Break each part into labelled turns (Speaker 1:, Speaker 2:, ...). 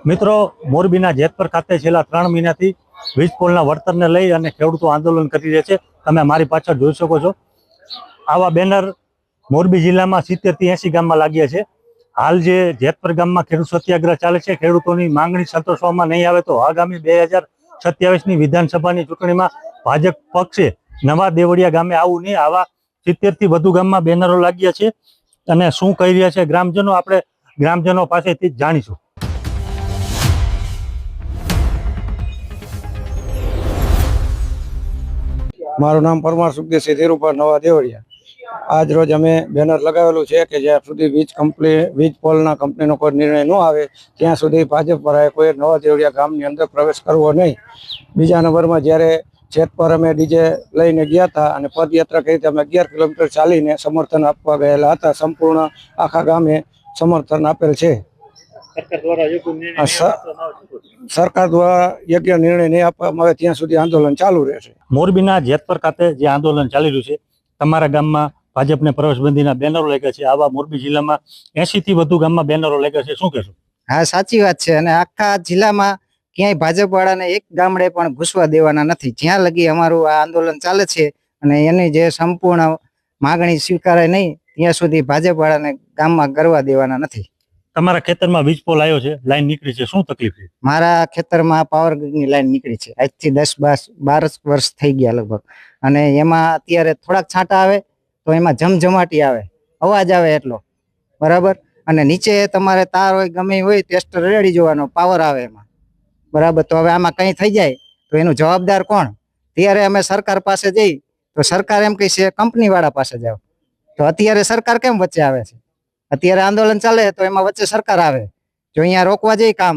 Speaker 1: મિત્રો, મોરબીના જેતપર ખાતે છેલ્લા 3 મહિનાથી વીજ પોલના વળતરને લઈ અને ખેડૂતો આંદોલન કરી રહ્યા છે. તમે મારી પાછળ જોઈ શકો છો. આવા બેનર મોરબી જિલ્લામાં 70 થી 80 ગામમાં લાગ્યા છે. હાલ જે જેતપર ગામમાં ખેડૂત સત્યાગ્રહ ચાલે છે, ખેડૂતોની માંગણી સંતોષવામાં નહીં આવે તો આગામી 2027ની વિધાનસભાની ચૂંટણીમાં ભાજપ પક્ષે નવા દેવળિયા ગામે આવું નહીં. આવા 70 થી વધુ ગામમાં બેનરો લાગ્યા છે અને શું કહી રહ્યા છે ગ્રામજનો, આપણે ગ્રામજનો પાસેથી જ જાણીશું.
Speaker 2: મારું નામ પરમાર સુખદેવસિંહ ધીરુભા નવા દેવળિયા. આજ રોજ અમે બેનર લગાવેલું છે કે જ્યાં સુધી વીજ પોલના કંપનીનો કોઈ નિર્ણય ન આવે ત્યાં સુધી ભાજપ વાળાએ કોઈ નવા દેવળિયા ગામની અંદર પ્રવેશ કરવો નહીં. બીજા નંબરમાં જ્યારે જેતપર અમે ડીજે લઈને ગયા હતા અને પદયાત્રા કરી અમે 11 કિલોમીટર ચાલીને સમર્થન આપવા ગયેલા હતા. સંપૂર્ણ આખા ગામે સમર્થન આપેલ છે. સરકાર દ્વારા યોગ્ય નિર્ણય નહીં આપવામાં આવે ત્યાં સુધી આંદોલન ચાલુ રહેશે.
Speaker 1: મોરબીના જેતપર ખાતે જે આંદોલન ચાલી રહ્યું છે, તમારા ગામમાં ભાજપને પ્રવેશબંધીના બેનરો લાગ્યા છે. આવા મોરબી જિલ્લામાં 80 થી વધુ ગામમાં બેનરો લાગ્યા છે. શું કહેશો?
Speaker 3: હા, સાચી વાત છે. અને આખા જિલ્લામાં ક્યાંય ભાજપ વાળાને એક ગામડે પણ ઘૂસવા દેવાના નથી. જ્યાં લગી અમારું આ આંદોલન ચાલે છે અને એની જે સંપૂર્ણ માગણી સ્વીકારાય નહીં ત્યાં સુધી ભાજપ વાળાને ગામમાં ગરવા દેવાના નથી.
Speaker 1: તમારા ખેતરમાં વીજ પોલ આવ્યો છે, લાઈન નીકળી છે, શું તકલીફ છે?
Speaker 3: મારા ખેતરમાં પાવર ગ્રીડની લાઈન નીકળી છે. આજથી 10-12 વર્ષ થઈ ગયા લગભગ. અને એમાં અત્યારે થોડાક છાંટા આવે તો એમાં જમજમાટી આવે, અવાજ આવે એટલો, બરાબર. અને નીચે તમારે તાર હોય ગમે હોય ટેસ્ટર રેડી જોવાનો, પાવર આવે એમાં, બરાબર. તો હવે આમાં કંઈ થઈ જાય તો એનું જવાબદાર કોણ? ત્યારે અમે સરકાર પાસે જઈ તો સરકાર એમ કહે છે કંપની વાળા પાસે જાઓ. તો અત્યારે સરકાર કેમ વચ્ચે આવે છે? અત્યારે આંદોલન ચાલે તો એમાં વચ્ચે સરકાર આવે. જો અહીંયા રોકવા જાય કામ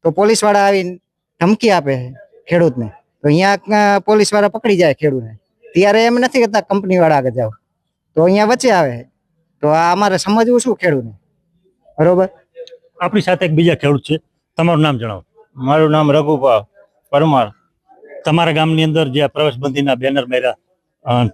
Speaker 3: તો પોલીસ વાળા આવીને ધમકી આપે ખેડૂતને, તો અહીંયા પોલીસ વાળા પકડી જાય ખેડૂતને. ત્યારે એમ નથી કહેતા કંપની વાળા આગળ જાઓ, તો અહીંયા વચ્ચે આવે. તો આ અમારે સમજવું શું ખેડૂતને? બરોબર.
Speaker 1: આપણી સાથે એક બીજા ખેડૂત છે, તમારું નામ જણાવો.
Speaker 4: મારું નામ રઘુભા પરમાર.
Speaker 1: તમારા ગામની અંદર જે પ્રવેશબંધીના બેનર માર્યા,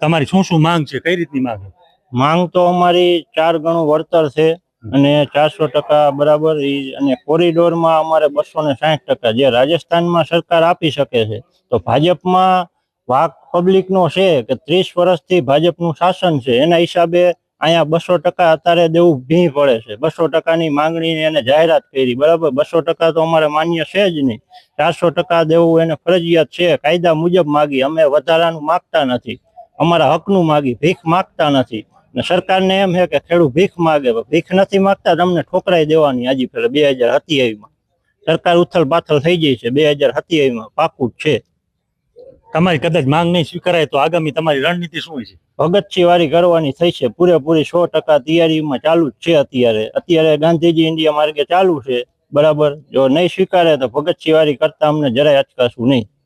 Speaker 1: તમારી શું શું માંગ છે, કઈ રીતની માંગ છે?
Speaker 4: માંગ તો અમારી 4 ગણું વળતર છે અને 400% બરાબર. અને કોરિડોરમાં અમારે 260%, જે રાજસ્થાનમાં સરકાર આપી શકે છે. તો ભાજપમાં વાક પબ્લિકનો છે કે 30 વર્ષથી ભાજપનું શાસન છે, એના હિસાબે અહીંયા 200% અત્યારે દેવું ભી પડે છે. 200%ની માંગણી એને જાહેરાત કરી, બરાબર. 200% તો અમારે માન્ય છે જ નહીં. 400% દેવું એને ફરજિયાત છે. કાયદા મુજબ માગી, અમે વધારાનું માગતા નથી. અમારા હકનું માગી, ભીખ માગતા નથી. ને સરકારને એમ છે કે ખેડૂત ભીખ માગે, ભીખ નથી માગતા, તમને ઠોકરાઈ દેવાની. હજી પેલા 2027માં સરકાર ઉથલ પાથલ થઈ જાય છે. 2027માં પાકું જ છે.
Speaker 1: તમારી કદાચ માંગ નહીં સ્વીકારાય તો આગામી તમારી રણનીતિ શું છે?
Speaker 4: ભગતસિંહ વાળી કરવાની થઈ છે. પૂરેપૂરી 100% તૈયારીમાં ચાલુ જ છે. અત્યારે ગાંધીજી ઇન્ડિયા માર્ગે ચાલુ છે, બરાબર. જો નહીં સ્વીકારે તો ભગતસિંહ વાળી કરતા અમને જરાય અચકાશું નહીં.